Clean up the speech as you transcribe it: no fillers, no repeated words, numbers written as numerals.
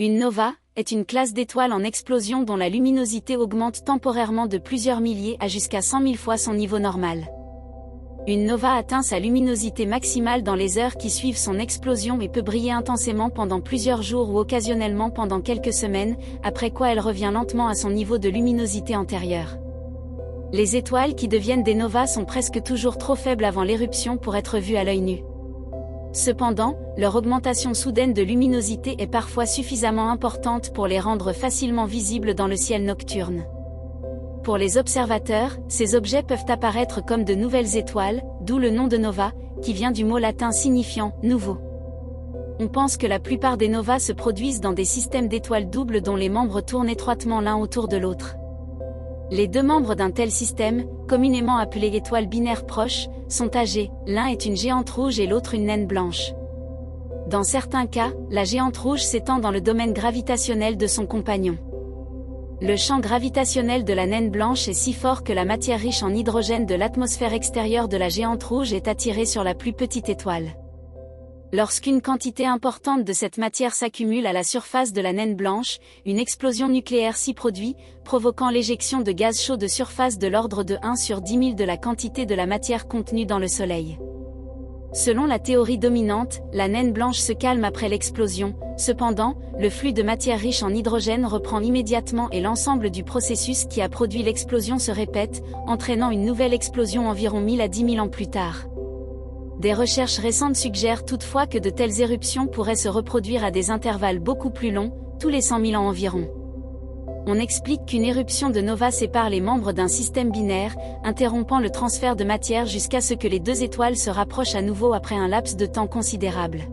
Une nova est une classe d'étoiles en explosion dont la luminosité augmente temporairement de plusieurs milliers à jusqu'à 100 000 fois son niveau normal. Une nova atteint sa luminosité maximale dans les heures qui suivent son explosion et peut briller intensément pendant plusieurs jours ou occasionnellement pendant quelques semaines, après quoi elle revient lentement à son niveau de luminosité antérieur. Les étoiles qui deviennent des novas sont presque toujours trop faibles avant l'éruption pour être vues à l'œil nu. Cependant, leur augmentation soudaine de luminosité est parfois suffisamment importante pour les rendre facilement visibles dans le ciel nocturne. Pour les observateurs, ces objets peuvent apparaître comme de nouvelles étoiles, d'où le nom de nova, qui vient du mot latin signifiant « nouveau ». On pense que la plupart des novas se produisent dans des systèmes d'étoiles doubles dont les membres tournent étroitement l'un autour de l'autre. Les deux membres d'un tel système, communément appelés étoiles binaires proches, sont âgés, l'un est une géante rouge et l'autre une naine blanche. Dans certains cas, la géante rouge s'étend dans le domaine gravitationnel de son compagnon. Le champ gravitationnel de la naine blanche est si fort que la matière riche en hydrogène de l'atmosphère extérieure de la géante rouge est attirée sur la plus petite étoile. Lorsqu'une quantité importante de cette matière s'accumule à la surface de la naine blanche, une explosion nucléaire s'y produit, provoquant l'éjection de gaz chaud de surface de l'ordre de 1 sur 10 000 de la quantité de la matière contenue dans le Soleil. Selon la théorie dominante, la naine blanche se calme après l'explosion, cependant, le flux de matière riche en hydrogène reprend immédiatement et l'ensemble du processus qui a produit l'explosion se répète, entraînant une nouvelle explosion environ 1000 à 10 000 ans plus tard. Des recherches récentes suggèrent toutefois que de telles éruptions pourraient se reproduire à des intervalles beaucoup plus longs, tous les 100 000 ans environ. On explique qu'une éruption de nova sépare les membres d'un système binaire, interrompant le transfert de matière jusqu'à ce que les deux étoiles se rapprochent à nouveau après un laps de temps considérable.